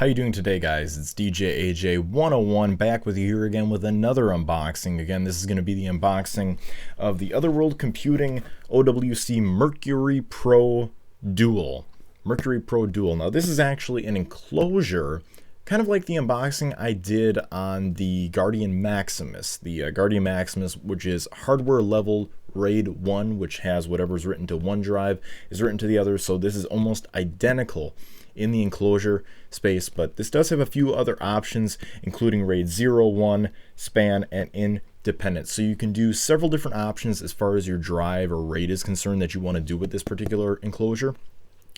How you doing today, guys? It's DJ AJ 101 back with you here again with another unboxing. Again, this is going to be the unboxing of the Otherworld Computing OWC Mercury Pro Dual. Mercury Pro Dual. Now, this is actually an enclosure, kind of like the unboxing I did on the Guardian Maximus. The Guardian Maximus, which is hardware level RAID 1, which has whatever's written to one drive is written to the other. So this is almost identical in the enclosure space, but this does have a few other options, including RAID 0, 1, span, and independent. So you can do several different options as far as your drive or RAID is concerned that you want to do with this particular enclosure,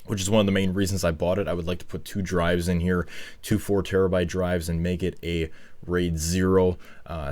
which is one of the main reasons I bought it. I would like to put two drives in here, two 4 terabyte drives, and make it a RAID 0,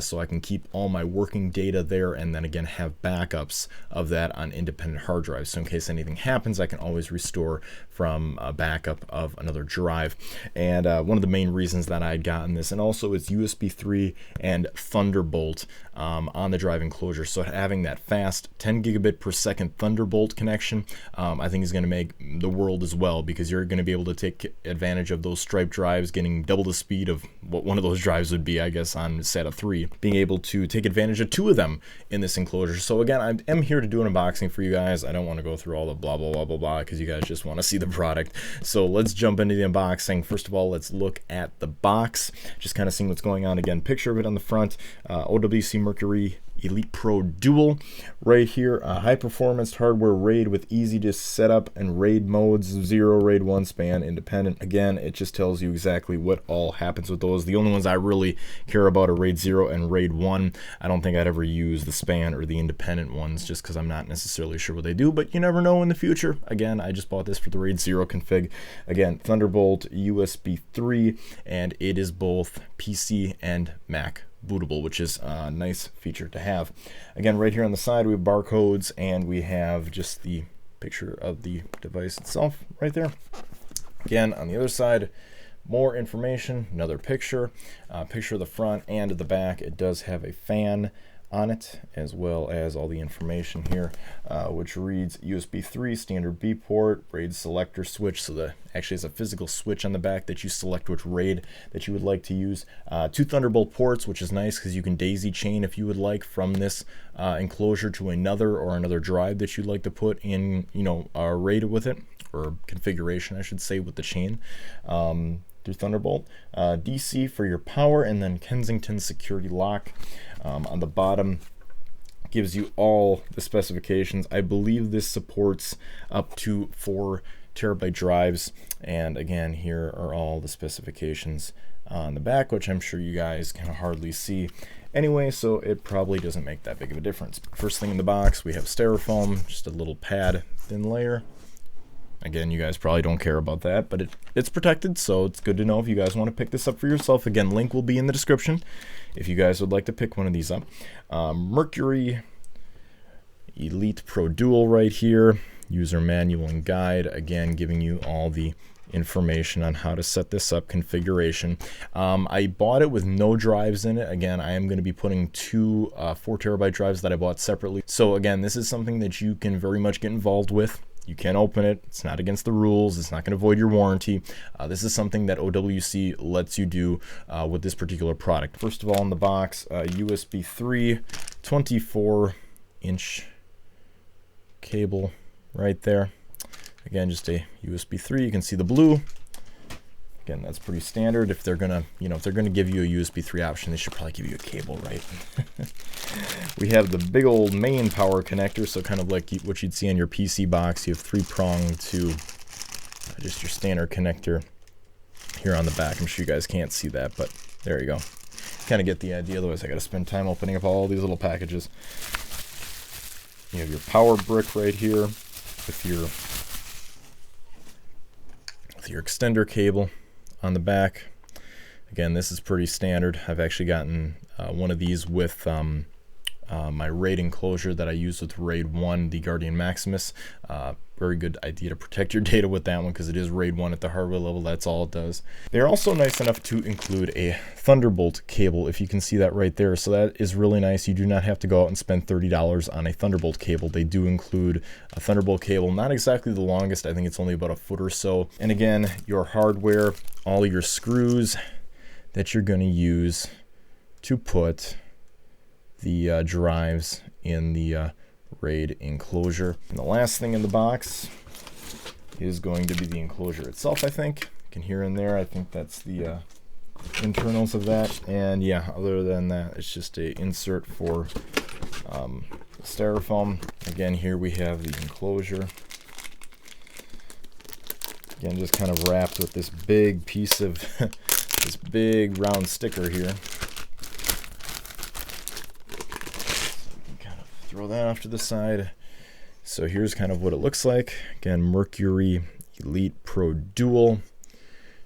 so I can keep all my working data there, and then again have backups of that on independent hard drives. So in case anything happens, I can always restore from a backup of another drive. And one of the main reasons that I had gotten this, and also it's USB 3 and Thunderbolt on the drive enclosure. So having that fast 10 gigabit per second Thunderbolt connection, I think is going to make the world as well, because you're going to be able to take advantage of those stripe drives, getting double the speed of what one of those drives would be, I guess, on SATA 3, being able to take advantage of 2 of them in this enclosure. So again, I am here to do an unboxing for you guys. I don't want to go through all the blah blah blah blah blah because you guys just want to see the product. So let's jump into the unboxing. First of all, let's look at the box, just kind of seeing what's going on. Again, picture of it on the front, OWC Mercury Elite Pro Dual right here, high performance hardware RAID with easy to set up and RAID modes, 0, RAID 1, span, independent. Again, it just tells you exactly what all happens with those. The only ones I really care about are RAID 0 and RAID 1. I don't think I'd ever use the span or the independent ones just because I'm not necessarily sure what they do, but you never know in the future. Again, I just bought this for the RAID 0 config. Again, Thunderbolt, USB 3, and it is both PC and Mac bootable, which is a nice feature to have. Again, right here on the side we have barcodes, and we have just the picture of the device itself right there. Again, on the other side, more information, another picture, picture of the front and of the back. It does have a fan on it, as well as all the information here, which reads USB 3 standard B port, RAID selector switch. So the actually is a physical switch on the back that you select which RAID that you would like to use. 2 Thunderbolt ports, which is nice because you can daisy chain if you would like from this enclosure to another, or another drive that you'd like to put in, a RAID with it, or configuration I should say, with the chain. Through Thunderbolt, DC for your power, and then Kensington security lock. On the bottom gives you all the specifications. I believe this supports up to 4 terabyte drives, and again, here are all the specifications on the back, which I'm sure you guys can hardly see anyway, so it probably doesn't make that big of a difference. First thing in the box, we have styrofoam, just a little pad, thin layer. Again, you guys probably don't care about that, but it's protected, so it's good to know if you guys want to pick this up for yourself. Again, link will be in the description if you guys would like to pick one of these up. Mercury Elite Pro Dual right here, user manual and guide, again giving you all the information on how to set this up, configuration. I bought it with no drives in it. Again, I am going to be putting 2 4 terabyte drives that I bought separately. So again, this is something that you can very much get involved with. You can open it. It's not against the rules. It's not going to void your warranty. This is something that OWC lets you do with this particular product. First of all, in the box, USB 3, 24-inch cable right there. Again, just a USB 3. You can see the blue. Again, that's pretty standard. If they're gonna, if they're gonna give you a USB 3 option, they should probably give you a cable, right? We have the big old main power connector, so kind of like what you'd see on your PC box. You have 3-prong to just your standard connector here on the back. I'm sure you guys can't see that, but there you go. Kind of get the idea. Otherwise, I got to spend time opening up all these little packages. You have your power brick right here with your extender cable on the back. Again, this is pretty standard. I've actually gotten one of these with my RAID enclosure that I use with RAID 1, the Guardian Maximus. Very good idea to protect your data with that one because it is RAID 1 at the hardware level. That's all it does. They're also nice enough to include a Thunderbolt cable, if you can see that right there. So that is really nice. You do not have to go out and spend $30 on a Thunderbolt cable. They do include a Thunderbolt cable, not exactly the longest. I think it's only about a foot or so. And again, your hardware, all your screws that you're going to use to put the drives in the RAID enclosure. And the last thing in the box is going to be the enclosure itself, I think. You can hear in there, I think that's the internals of that. And yeah, other than that, it's just a insert for styrofoam. Again, here we have the enclosure. Again, just kind of wrapped with this big piece of this big round sticker here. Throw that off to the side. So here's kind of what it looks like. Again, Mercury Elite Pro Dual.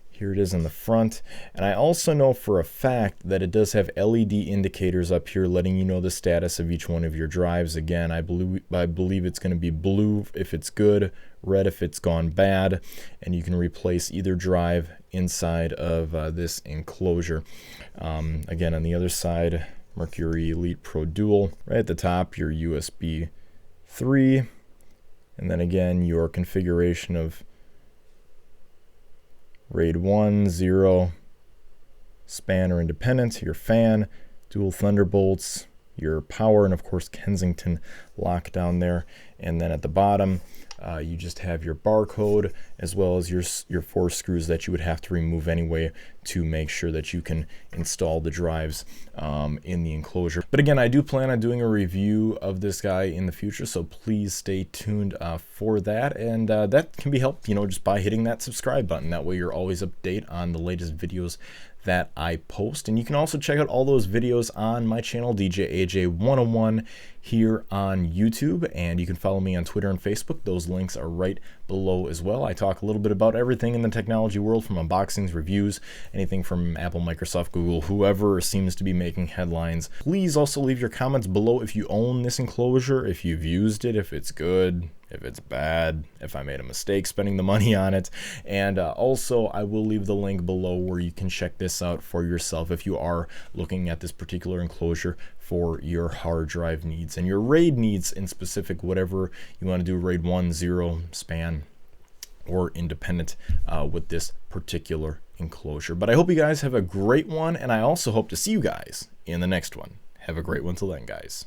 Here it is in the front. And I also know for a fact that it does have LED indicators up here letting you know the status of each one of your drives. Again, I believe it's going to be blue if it's good, red if it's gone bad, and you can replace either drive inside of this enclosure. Again, on the other side, Mercury Elite Pro Dual. Right at the top, your USB 3. And then again, your configuration of RAID 1, 0, span or independent, your fan, dual Thunderbolts, your power, and of course Kensington lock down there. And then at the bottom, you just have your barcode as well as your 4 screws that you would have to remove anyway to make sure that you can install the drives in the enclosure. But again, I do plan on doing a review of this guy in the future, so please stay tuned for that. And that can be helped, just by hitting that subscribe button. That way you're always updated on the latest videos that I post. And you can also check out all those videos on my channel, DJ AJ 101, here on YouTube. And you can follow me on Twitter and Facebook. Those links are right below as well. I talk a little bit about everything in the technology world, from unboxings, reviews, anything from Apple, Microsoft, Google, whoever seems to be making headlines. Please also leave your comments below if you own this enclosure, if you've used it, if it's good, if it's bad, if I made a mistake spending the money on it. And also, I will leave the link below where you can check this out for yourself if you are looking at this particular enclosure for your hard drive needs and your RAID needs in specific, whatever you want to do, RAID 1, 0, span, or independent with this particular enclosure. But I hope you guys have a great one, and I also hope to see you guys in the next one. Have a great one till then, guys.